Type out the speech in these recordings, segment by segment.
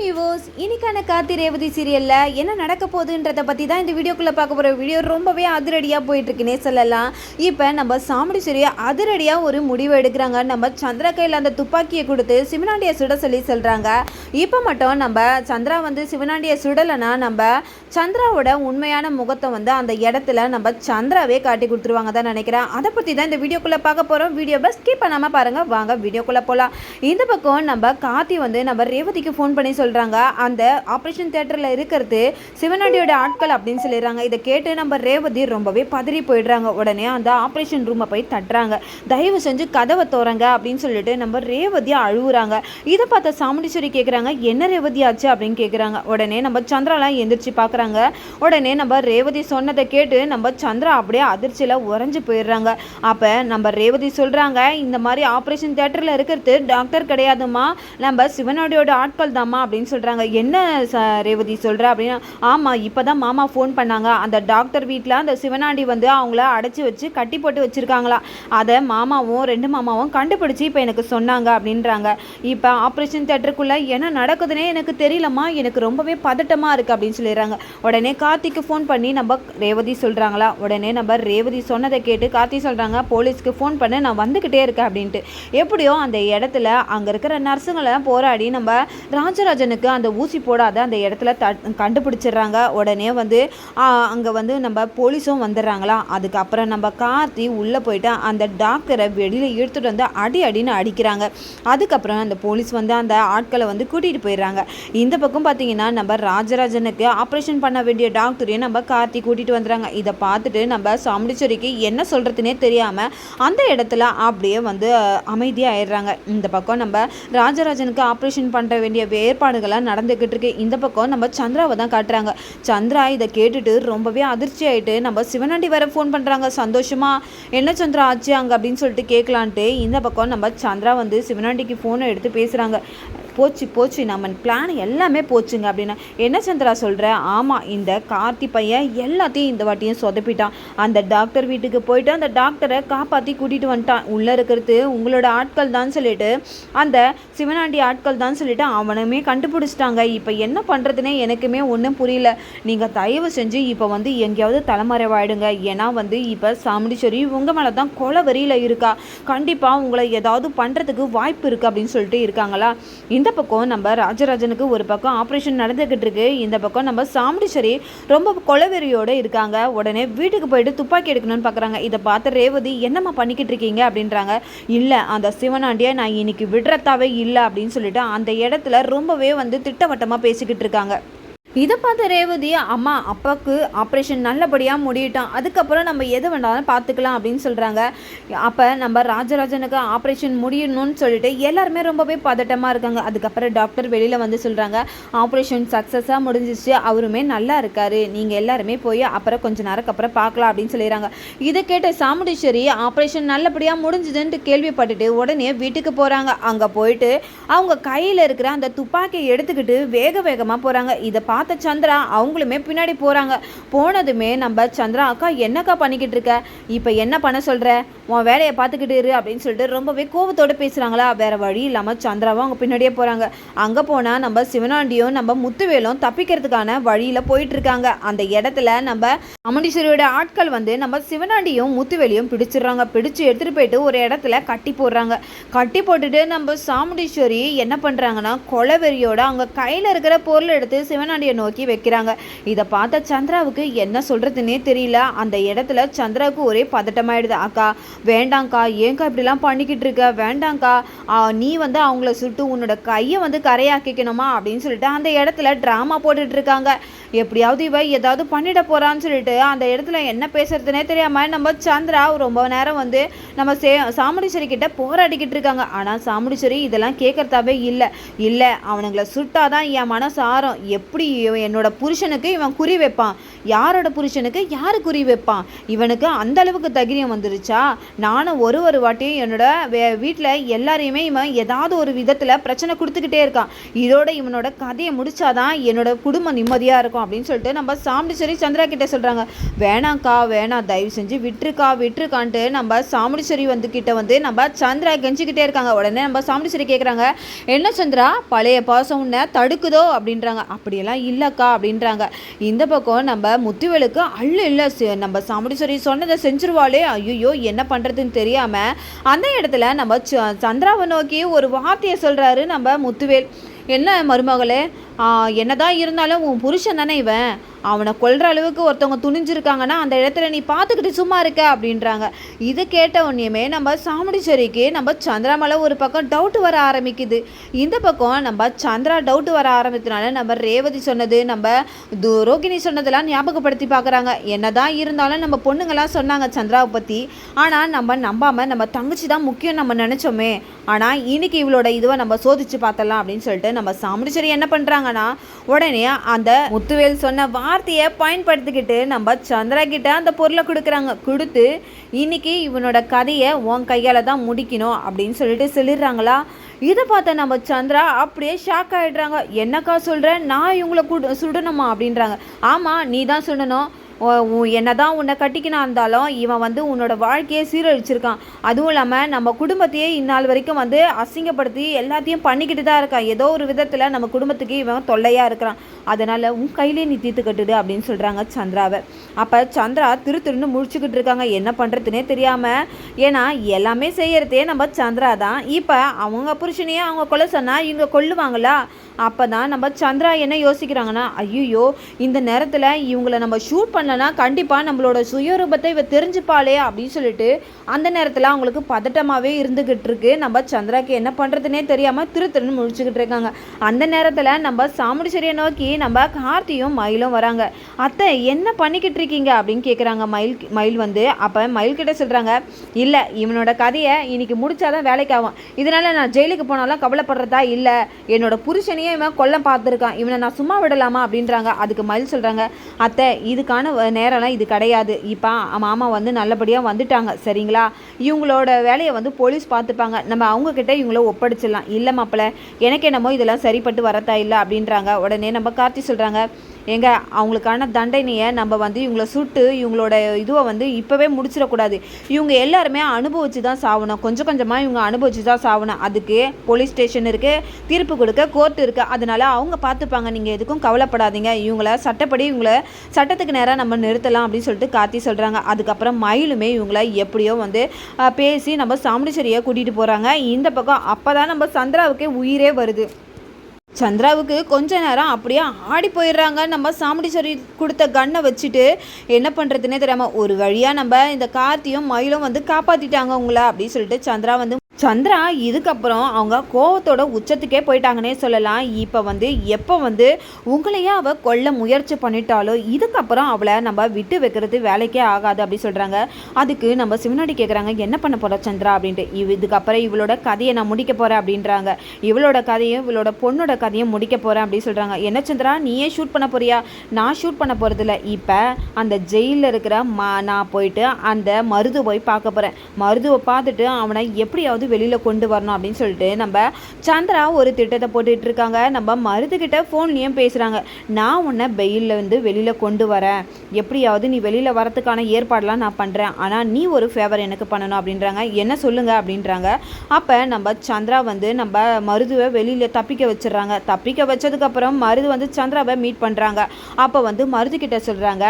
Viewers, இன்னைக்கான கார்த்தி ரேவதி சீரியல்ல என்ன நடக்க போகுதுன்றத பத்தி தான் இந்த வீடியோக்குள்ள பார்க்க போற. வீடியோ ரொம்பவே அதிரடியா போயிட்டு இருக்குன்னே சொல்லலாம். இப்போ நம்ம சாமுடி சூரிய அதிரடியா ஒரு முடிவு எடுக்கிறாங்க. நம்ம சந்திரா கையில் அந்த துப்பாக்கியை கொடுத்து சிவனாண்டியை சுட சொல்றாங்க. இப்போ மட்டும் நம்ம சந்திரா வந்து சிவனாண்டியை சுடலைன்னா நம்ம சந்திராவோட உண்மையான முகத்தை வந்து அந்த இடத்துல நம்ம சந்திராவே காட்டி கொடுத்துருவாங்க தான் நினைக்கிறேன். அதை பற்றி தான் இந்த வீடியோக்குள்ளே பார்க்க போகிறோம். வீடியோவை ஸ்கிப் பண்ணாமல் பாருங்கள். வாங்க வீடியோக்குள்ளே போகலாம். இந்த பக்கம் நம்ம கார்த்தி வந்து நம்ம ரேவதிக்கு ஃபோன் பண்ணி சொல்கிறாங்க, அந்த ஆப்ரேஷன் தியேட்டரில் இருக்கிறது சிவனாண்டியோட ஆட்கள் அப்படின்னு சொல்லிடுறாங்க. இதை கேட்டு நம்ம ரேவதி ரொம்பவே பதறி போயிடுறாங்க. உடனே அந்த ஆப்ரேஷன் ரூமை போய் தட்டுறாங்க. தயவு செஞ்சு கதவை தோறங்க அப்படின்னு சொல்லிட்டு நம்ம ரேவதி அழுகுறாங்க. இதை பார்த்த சாமுண்டீஸ்வரி கேட்குறாங்க, என்ன ரேவதி ஆச்சு அப்படின்னு கேட்குறாங்க. உடனே நம்ம சந்திராலாம் எந்திரிச்சு பார்க்குறாங்க. உடனே நம்ம ரேவதி சொன்னதை கேட்டு நம்ம சந்திரா அப்படியே அதிர்ச்சியில் உறைஞ்சி போயிடுறாங்க. அப்போ நம்ம ரேவதி சொல்கிறாங்க, இந்த மாதிரி ஆப்ரேஷன் தியேட்டரில் இருக்கிறது டாக்டர் கிடையாதுமா, நம்ம சிவனாண்டியோட ஆட்கள் தாம்மா அப்படின்னு சொல்கிறாங்க. என்ன ரேவதி சொல்கிற அப்படின்னா, ஆமாம் இப்போ தான் மாமா ஃபோன் பண்ணாங்க. அந்த டாக்டர் வீட்டில் அந்த சிவனாண்டி வந்து அவங்கள அடைச்சி வச்சு கட்டி போட்டு வச்சுருக்காங்களா, அதை மாமாவும் ரெண்டு மாமாவும் கண்டுபிடிச்சி இப்போ எனக்கு சொன்னாங்க அப்படின்றாங்க. இப்போ ஆப்ரேஷன் தியேட்டருக்குள்ளே என்ன நடக்குதுன்னே எனக்கு தெரியலம்மா, எனக்கு ரொம்பவே பதட்டமாக இருக்குது அப்படின்னு சொல்லிடுறாங்க. உடனே கார்த்திக்கு ஃபோன் பண்ணி நம்ம ரேவதி சொல்கிறாங்களா. உடனே நம்ம ரேவதி சொன்னதை கேட்டு கார்த்தி சொல்கிறாங்க, போலீஸ்க்கு ஃபோன் பண்ண நான் வந்துக்கிட்டே இருக்கேன் அப்படின்ட்டு. எப்படியோ அந்த இடத்துல அங்கே இருக்கிற நர்ஸுங்களை போராடி நம்ம ராஜராஜனுக்கு அந்த ஊசி போடாத அந்த இடத்துல கண்டுபிடிச்சிடுறாங்க. உடனே வந்து அங்கே வந்து நம்ம போலீஸும் வந்துடுறாங்களா. அதுக்கப்புறம் நம்ம கார்த்தி உள்ளே போயிட்டு அந்த டாக்டரை வெளியில் இழுத்துட்டு வந்து அடின்னு அடிக்கிறாங்க. அதுக்கப்புறம் அந்த போலீஸ் வந்து அந்த ஆட்களை வந்து கூட்டிகிட்டு போயிடுறாங்க. இந்த பக்கம் பார்த்தீங்கன்னா நம்ம ராஜராஜனுக்கு ஆப்ரேஷன் பண்ண வேண்டிய டாக்டரையும் நம்ம கார்த்தி கூட்டிகிட்டு வந்துடுறாங்க. இதை பார்த்துட்டு நம்ம சாமுண்டீஸ்வரிக்கு என்ன சொல்கிறதுனே தெரியாமல் அந்த இடத்துல அப்படியே வந்து அமைதியாகிடுறாங்க. இந்த பக்கம் நம்ம ராஜராஜனுக்கு ஆப்ரேஷன் பண்ணுற வேண்டிய ஏற்பாடுகளாக நடந்துக்கிட்டு இருக்கு. இந்த பக்கம் நம்ம சந்திராவை தான் காட்டுறாங்க. சந்திரா இதை கேட்டுட்டு ரொம்பவே அதிர்ச்சி ஆகிட்டு நம்ம சிவனாண்டி வர ஃபோன் பண்ணுறாங்க. சந்தோஷமா என்ன சந்திரா ஆச்சு அங்கே அப்படின்னு சொல்லிட்டு கேட்கலான்ட்டு இந்த பக்கம் நம்ம சந்திரா வந்து சிவனாண்டிக்கு ஃபோனை எடுத்து பேசுகிறாங்க. போச்சு நம்ம பிளான் எல்லாமே போச்சுங்க அப்படின்னா, என்ன சந்திரா சொல்கிற? ஆமாம், இந்த கார்த்தி பையன் எல்லாத்தையும் இந்த வாட்டியும் சொதப்பிட்டான். அந்த டாக்டர் வீட்டுக்கு போயிட்டு அந்த டாக்டரை காப்பாற்றி கூட்டிகிட்டு வந்துட்டான். உள்ளே இருக்கிறது உங்களோட ஆட்கள் தான் சொல்லிட்டு, அந்த சிவனாண்டி ஆட்கள் தான் சொல்லிட்டு அவனுமே கண்டுபிடிச்சிட்டாங்க. இப்போ என்ன பண்ணுறதுனே எனக்குமே ஒன்றும் புரியல. நீங்கள் தயவு செஞ்சு இப்போ வந்து எங்கேயாவது தலைமறைவாயிடுங்க. ஏன்னா வந்து இப்போ சாமுண்டீஸ்வரி உங்கள் மேலே தான் கொலை வரியில் இருக்கா, கண்டிப்பாக உங்களை ஏதாவது பண்ணுறதுக்கு வாய்ப்பு இருக்குது அப்படின்னு சொல்லிட்டு இருக்காங்களா. இந்த பக்கம் நம்ம ராஜராஜனுக்கு ஒரு பக்கம் ஆப்ரேஷன் நடந்துகிட்டு இருக்கு. இந்த பக்கம் நம்ம சாமுண்டீஸ்வரி ரொம்ப கொலவெறியோடு இருக்காங்க. உடனே வீட்டுக்கு போயிட்டு துப்பாக்கி எடுக்கணும்னு பார்க்குறாங்க. இதை பார்த்து ரேவதி, என்னம்மா பண்ணிக்கிட்டு இருக்கீங்க அப்படின்றாங்க. இல்லை, அந்த சிவனாண்டியை நான் இன்னைக்கு விடுறதாவே இல்லை அப்படின்னு சொல்லிட்டு அந்த இடத்துல ரொம்பவே வந்து திட்டவட்டமாக பேசிக்கிட்டு இருக்காங்க. இதை பார்த்த ரேவதி, அம்மா அப்பாவுக்கு ஆப்ரேஷன் நல்லபடியாக முடியட்டான், அதுக்கப்புறம் நம்ம எது வேண்டாலும் பார்த்துக்கலாம் அப்படின்னு சொல்கிறாங்க. அப்போ நம்ம ராஜராஜனுக்கு ஆப்ரேஷன் முடியணும்னு சொல்லிட்டு எல்லாருமே ரொம்பவே பதட்டமாக இருக்காங்க. அதுக்கப்புறம் டாக்டர் வெளியில் வந்து சொல்கிறாங்க, ஆப்ரேஷன் சக்ஸஸாக முடிஞ்சிச்சு, அவருமே நல்லா இருக்கார், நீங்கள் எல்லாருமே போய் அப்புறம் கொஞ்சம் நேரத்துக்கு அப்புறம் பார்க்கலாம் அப்படின்னு சொல்லிடுறாங்க. இதை கேட்ட சாமுண்டீஸ்வரி ஆப்ரேஷன் நல்லபடியாக முடிஞ்சுதுன்ட்டு கேள்விப்பட்டுட்டு உடனே வீட்டுக்கு போகிறாங்க. அங்கே போயிட்டு அவங்க கையில் இருக்கிற அந்த துப்பாக்கியை எடுத்துக்கிட்டு வேகமாக போகிறாங்க. இதை பார்த்த சந்திரா அவங்களுமே பின்னாடி போகிறாங்க. போனதுமே நம்ம சந்திரா, அக்கா என்னக்கா பண்ணிக்கிட்டு இருக்க, இப்போ என்ன பண்ண சொல்கிற, உன் வேலையை பார்த்துக்கிட்டு இரு அப்படின்னு சொல்லிட்டு ரொம்பவே கோபத்தோடு பேசுகிறாங்களா. வேறு வழி இல்லாமல் சந்திராவும் அவங்க பின்னாடியே போகிறாங்க. அங்கே போனால் நம்ம சிவனாண்டியும் நம்ம முத்துவேலும் தப்பிக்கிறதுக்கான வழியில் போயிட்டுருக்காங்க. அந்த இடத்துல நம்ம சாமுண்டீஸ்வரியோட ஆட்கள் வந்து நம்ம சிவனாண்டியும் முத்துவேலையும் பிடிச்சிடுறாங்க. பிடிச்சி எடுத்துகிட்டு போயிட்டு ஒரு இடத்துல கட்டி போடுறாங்க. கட்டி போட்டுட்டு நம்ம சாமுண்டீஸ்வரி என்ன பண்ணுறாங்கன்னா, கொலவெறியோட அவங்க கையில் இருக்கிற பொருள் எடுத்து சிவனாண்டியை நோக்கி வைக்கிறாங்க. இதை பார்த்த சந்திராவுக்கு என்ன சொல்கிறதுனே தெரியல. அந்த இடத்துல சந்திராவுக்கு ஒரே பதட்டமாயிடுது. அக்கா வேண்டாங்க்கா, ஏங்கா இப்படிலாம் பண்ணிக்கிட்டு இருக்க, வேண்டாங்க்கா, நீ வந்து அவங்கள சுட்டு உன்னோட கையை வந்து கரையாக்கிக்கணுமா அப்படின்னு சொல்லிட்டு அந்த இடத்துல ட்ராமா போட்டுட்டு இருக்காங்க. எப்படியாவது இவ ஏதாவது பண்ணிட போகிறான்னு சொல்லிட்டு அந்த இடத்துல என்ன பேசுறதுனே தெரியாமல் நம்ம சந்திரா ரொம்ப நேரம் வந்து நம்ம சாமுண்டீஸ்வரி கிட்ட போராடிக்கிட்டு இருக்காங்க. ஆனால் சாமுண்டீஸ்வரி இதெல்லாம் கேட்கறதாவே இல்லை, அவனுங்களை சுட்டாதான் என் மனசு ஆறும், எப்படி என்னோட புருஷனுக்கு இவன் குறி வைப்பான், யாரோட புருஷனுக்கு யாரு குறி வைப்பான்? இவனுக்கு அந்த அளவுக்கு தைரியம் வந்துருச்சா? நானும் ஒரு வாட்டியும் என்னோட வீட்டில் எல்லாரையுமே இவன் ஏதாவது ஒரு விதத்தில் பிரச்சனை கொடுத்துக்கிட்டே இருக்கான். இதோட இவனோட கதையை முடிச்சாதான் என்னோட குடும்பம் நிம்மதியாக இருக்கும் அப்படின்னு சொல்லிட்டு நம்ம சாமுண்டீஸ்வரி சந்திரா கிட்டே சொல்கிறாங்க. வேணாங்க்கா வேணாம், தயவு செஞ்சு விட்டுருக்கான்ட்டு நம்ம சாமுண்டீஸ்வரி கிட்ட நம்ம சந்திரா கெஞ்சிக்கிட்டே இருக்காங்க. உடனே நம்ம சாமுண்டீஸ்வரி கேட்குறாங்க, என்ன சந்திரா பழைய பாசம் உன்னை தடுக்குதோ அப்படின்றாங்க. அப்படியெல்லாம் இல்லைக்கா அப்படின்றாங்க. இந்த பக்கம் நம்ம முத்துவேலுக்கு இல்லை நம்ம சாமுண்டீஸ்வரி சொன்னதை செஞ்சிருவாளே, ஐயோ என்ன பண்ணுறதுன்னு தெரியாமல் அந்த இடத்துல நம்ம சந்திராவை நோக்கி ஒரு வார்த்தையை சொல்கிறாரு நம்ம முத்துவேல். என்ன மருமகளே, என்னதான் இருந்தாலும் உன் புருஷன் தானே இவன், அவனை கொல்ற அளவுக்கு ஒருத்தவங்க துணிஞ்சிருக்காங்கன்னா அந்த இடத்துல நீ பார்த்துக்கிட்டு சும்மா இருக்க அப்படின்றாங்க. இது கேட்ட உடனேயுமே நம்ம சாமுண்டீஸ்வரிக்கு நம்ம சந்திரா மேலே ஒரு பக்கம் டவுட் வர ஆரம்பிக்குது. இந்த பக்கம் நம்ம சந்திரா டவுட் வர ஆரம்பித்தனால நம்ம ரேவதி சொன்னது நம்ம ரோகிணி சொன்னதெல்லாம் ஞாபகப்படுத்தி பார்க்குறாங்க. என்னதான் இருந்தாலும் நம்ம பொண்ணுங்களாம் சொன்னாங்க சந்திராவை பற்றி, ஆனால் நம்ம நம்பாமல் நம்ம தங்கச்சி தான் முக்கியம் நம்ம நினச்சோமே, ஆனால் இன்னைக்கு இவளோட இதுவை நம்ம சோதிச்சு பார்த்தலாம் அப்படின்னு சொல்லிட்டு நம்ம சாமுண்டீஸ்வரி என்ன பண்ணுறாங்கன்னா உடனே அந்த முத்துவேல் சொன்ன வார்த்தையை பயன்படுத்திக்கிட்டு நம்ம சந்திரா கிட்ட அந்த பொருளை கொடுத்து இன்னைக்கு இவனோட கதையை உன் கையால் தான் முடிக்கணும் அப்படின்னு சொல்லிட்டு சொல்லிடுறாங்களா. இதை பார்த்த நம்ம சந்திரா அப்படியே ஷாக் ஆகிடுறாங்க. என்னக்கா சொல்கிற, நான் இவங்களை சுடணுமா அப்படின்றாங்க. ஆமாம், நீ தான் சுடணும். என்னதான் உன்னை கட்டிக்கினா இருந்தாலும் இவன் உன்னோட வாழ்க்கையை சீரழிச்சிருக்கான். அதுவும் இல்லாமல் நம்ம குடும்பத்தையே இந்நாள் வரைக்கும் அசிங்கப்படுத்தி எல்லாத்தையும் பண்ணிக்கிட்டு தான் இருக்கான். ஏதோ ஒரு விதத்தில் நம்ம குடும்பத்துக்கு இவன் தொல்லையாக இருக்கிறான். அதனால் உன் கையிலே நீ தீர்த்து கட்டுடு அப்படின்னு சொல்கிறாங்க சந்திராவை. அப்போ சந்திரா திருன்னு முழிச்சுக்கிட்டு இருக்காங்க, என்ன பண்ணுறதுனே தெரியாமல். ஏன்னா எல்லாமே செய்யறதே நம்ம சந்திரா தான். இப்போ அவங்க புருஷனையே அவங்க கொலை சொன்னால் இவங்க கொல்லுவாங்களா? அப்போ தான் நம்ம சந்திரா என்ன யோசிக்கிறாங்கன்னா, ஐயோ இந்த நேரத்தில் இவங்களை நம்ம ஷூட் பண்ணலன்னா கண்டிப்பாக நம்மளோட சுயரூபத்தை இவ தெரிஞ்சுப்பாளே அப்படின்னு சொல்லிட்டு அந்த நேரத்தில் அவங்களுக்கு பதட்டமாகவே இருந்துக்கிட்டு இருக்கு. நம்ம சந்திராக்கு என்ன பண்ணுறதுனே தெரியாமல் திருன்னு முழிச்சுக்கிட்டு இருக்காங்க. அந்த நேரத்தில் நம்ம சாமுண்டீஸ்வரியை நோக்கி நம்ம கார்த்தியும் மயிலும் வராங்க. அத்தை என்ன பண்ணிக்கிட்டு இருக்கீங்க அப்படின்னு கேட்குறாங்க. மயில் அப்போ மயில் கிட்ட சொல்கிறாங்க, இல்லை இவனோட கதையை இன்னைக்கு முடிச்சாதான் வேலைக்கு ஆகும், இதனால் நான் ஜெயிலுக்கு போனாலும் கவலைப்படுறதா இல்லை, என்னோட புருஷனையே இவன் கொல்ல பார்த்துருக்கான், இவனை நான் சும்மா விடலாமா அப்படின்றாங்க. அதுக்கு மயில் சொல்கிறாங்க, அத்தை இதுக்கான நேரம்லாம் இது கிடையாது, இப்போ மாமா நல்லபடியாக வந்துட்டாங்க சரிங்களா, இவங்களோட வேலையை போலீஸ் பார்த்துப்பாங்க, நம்ம அவங்கக்கிட்ட இவங்கள ஒப்படைச்சிடலாம். இல்லை மாப்பிள்ளை எனக்கு என்னமோ இதெல்லாம் சரிப்பட்டு வரத்தா இல்லை அப்படின்றாங்க. உடனே நம்ம கார்த்தி சொல்கிறாங்க, எங்க அவங்களுக்கான தண்டனையை நம்ம இவங்களை சுட்டு இவங்களோட இதுவை இப்போவே முடிச்சிடக்கூடாது, இவங்க எல்லாருமே அனுபவிச்சு தான் சாகணும், கொஞ்சம் கொஞ்சமாக இவங்க அனுபவிச்சு தான் சாகணும், அதுக்கு போலீஸ் ஸ்டேஷன் இருக்குது, தீர்ப்பு கொடுக்க கோர்ட் இருக்குது, அதனால் அவங்க பார்த்துப்பாங்க, நீங்கள் எதுக்கும் கவலைப்படாதீங்க, இவங்கள சட்டப்படி இவங்கள சட்டத்துக்கு நேராக நம்ம நிறுத்தலாம் அப்படின்னு சொல்லிட்டு கார்த்தி சொல்கிறாங்க. அதுக்கப்புறம் மயிலுமே இவங்கள எப்படியோ பேசி நம்ம சாமுண்டீஸ்வரியை கூட்டிகிட்டு போகிறாங்க. இந்த பக்கம் அப்போ தான் நம்ம சந்திராவுக்கே உயிரே வருது. சந்திராவுக்கு கொஞ்ச நேரம் அப்படியே ஆடி போயிடுறாங்க. நம்ம சாமுண்டீஸ்வரி கொடுத்த கன்னை வச்சுட்டு என்ன பண்ணுறதுனே தெரியாமல் ஒரு வழியாக நம்ம இந்த கார்த்தியும் மயிலும் காப்பாற்றிட்டாங்க உங்களை அப்படின்னு சொல்லிட்டு சந்திரா இதுக்கப்புறம் அவங்க கோவத்தோட உச்சத்துக்கே போயிட்டாங்கன்னே சொல்லலாம். இப்போ எப்போ உங்களையே அவள் கொல்ல முயற்சி பண்ணிட்டாலோ இதுக்கப்புறம் அவளை நம்ம விட்டு வைக்கிறது வேலைக்கே ஆகாது அப்படி சொல்கிறாங்க. அதுக்கு நம்ம சிவனாடி கேட்குறாங்க, என்ன பண்ண போகிற சந்திரா அப்படின்ட்டு. இதுக்கப்புறம் இவளோட கதையை நான் முடிக்க போகிறேன் அப்படின்றாங்க. இவளோட கதையும் இவளோட பொண்ணோட கதையும் முடிக்க போகிறேன் அப்படின்னு சொல்கிறாங்க. என்ன சந்திரா நீயே ஷூட் பண்ண போறியா? நான் ஷூட் பண்ண போகிறதில்ல, இப்போ அந்த ஜெயிலில் இருக்கிற நான் போயிட்டு அந்த மருதுவை பார்க்க போகிறேன், மருதுவை பார்த்துட்டு அவனை எப்படியாவது வெளியில் கொண்டு வரணும் அப்படின்னு சொல்லிட்டு நம்ம சந்திரா ஒரு திட்டத்தை போட்டுட்டு இருக்காங்க. நம்ம மருதுகிட்ட ஃபோன்லேயும் பேசுகிறாங்க, நான் உன்னை பெயிலில் வெளியில் கொண்டு வரேன், எப்படியாவது நீ வெளியில் வரத்துக்கான ஏற்பாடெலாம் நான் பண்ணுறேன், ஆனால் நீ ஒரு ஃபேவர் எனக்கு பண்ணணும் அப்படின்றாங்க. என்ன சொல்லுங்க அப்படின்றாங்க. அப்போ நம்ம சந்திரா நம்ம மருதுவை வெளியில் தப்பிக்க வச்சிடுறாங்க. தப்பிக்க வச்சதுக்கப்புறம் மருது சந்திராவை மீட் பண்ணுறாங்க. அப்போ மருது கிட்ட சொல்கிறாங்க,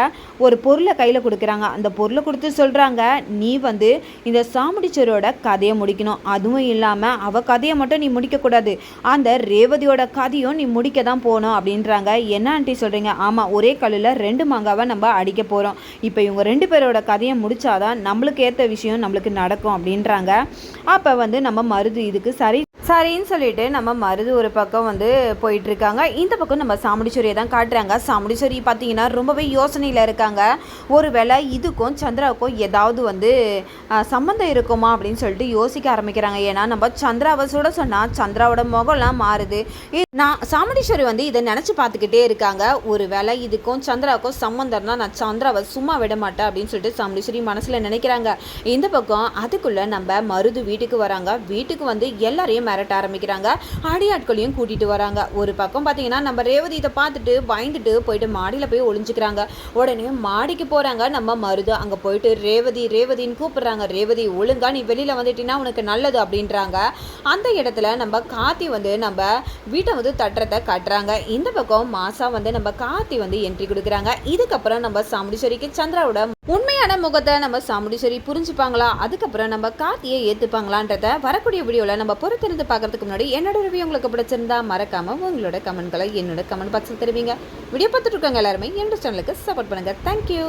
ஒரு பொருளை கையில் கொடுக்குறாங்க. அந்த பொருளை கொடுத்து சொல்கிறாங்க, நீ இந்த சாமுண்டீஸ்வரியோட கதையை முடிக்கணும், அதுவும் இல்லாமல் அவள் கதையை மட்டும் நீ முடிக்கக்கூடாது, அந்த ரேவதியோட கதையும் நீ முடிக்க தான் போகணும் அப்படின்றாங்க. என்ன ஆண்டி சொல்கிறீங்க? ஆமாம், ஒரே கல்லில் 2 மாங்காவை நம்ம அடிக்க போகிறோம், இப்போ இவங்க 2 பேரோட கதையை முடித்தாதான் நம்மளுக்கு ஏற்ற விஷயம் நம்மளுக்கு நடக்கும் அப்படின்றாங்க. அப்போ நம்ம மருது இதுக்கு சரின்னு சொல்லிட்டு நம்ம மருது ஒரு பக்கம் வந்து போயிட்டுருக்காங்க. இந்த பக்கம் நம்ம சாமுண்டீஸ்வரியை தான் காட்டுறாங்க. சாமுண்டீஸ்வரி பார்த்தீங்கன்னா ரொம்பவே யோசனையில் இருக்காங்க. ஒரு வேளை இதுக்கும் சந்திராவுக்கும் ஏதாவது வந்து சம்மந்தம் இருக்குமா அப்படின்னு சொல்லிட்டு யோசிக்க ஆரம்பிக்கிறாங்க. ஏன்னா நம்ம சந்திராவை சுட சொன்னால் சந்திராவோட முகம்லாம் மாறுது. நான் சாமுண்டீஸ்வரி வந்து இதை நினச்சி பார்த்துக்கிட்டே இருக்காங்க. ஒரு வேளை இதுக்கும் சந்திராவுக்கும் சம்மந்தம்னா நான் சந்திராவை சும்மா விட மாட்டேன் அப்படின்னு சொல்லிட்டு சாமுண்டீஸ்வரி மனசில் நினைக்கிறாங்க. இந்த பக்கம் அதுக்குள்ளே நம்ம மருது வீட்டுக்கு வராங்க. வீட்டுக்கு வந்து எல்லாரையும் மிரட்ட ஆரம்பிக்கிறாங்க. அடியாட்களையும் கூட்டிட்டு வராங்க. ஒரு பக்கம் பார்த்தீங்கன்னா நம்ம ரேவதி இதை பார்த்துட்டு பயந்துட்டு போயிட்டு மாடியில் போய் ஒளிஞ்சுக்கிறாங்க. உடனே மாடிக்கு போகிறாங்க நம்ம மருது. அங்கே போயிட்டு ரேவதி ரேவதின்னு கூப்பிடுறாங்க. ரேவதி ஒழுங்கா நீ வெளியில் வந்துட்டீங்கன்னா உனக்கு நல்லது அப்படின்றாங்க. அந்த இடத்துல நம்ம கார்த்தி வந்து நம்ம வீட்டை வந்து தட்டுறதை காட்டுறாங்க. இந்த பக்கம் மாசா வந்து நம்ம கார்த்தி வந்து என்ட்ரி கொடுக்குறாங்க. இதுக்கப்புறம் நம்ம சாமுண்டீஸ்வரிக்கு சந்திராவோட உண்மையான முகத்தை நம்ம சாமுண்டீஸ்வரி புரிஞ்சுப்பாங்களா, அதுக்கப்புறம் நம்ம கார்த்தியை ஏற்றுப்பாங்களான்றத வரக்கூடிய வீடியோவில் நம்ம பொறுத்திருந்து பார்க்கறதுக்கு முன்னாடி என்னோட ரிவ்யூ உங்களுக்கு பிடிச்சிருந்தா மறக்காம உங்களோட கமெண்ட்களை என்னோட கமெண்ட் பாக்ஸில் தெரிவிங்க. வீடியோ பார்த்துட்டு இருக்கவங்க எல்லாருமே என்னோட சேனலுக்கு சப்போர்ட் பண்ணுங்க. தேங்க்யூ.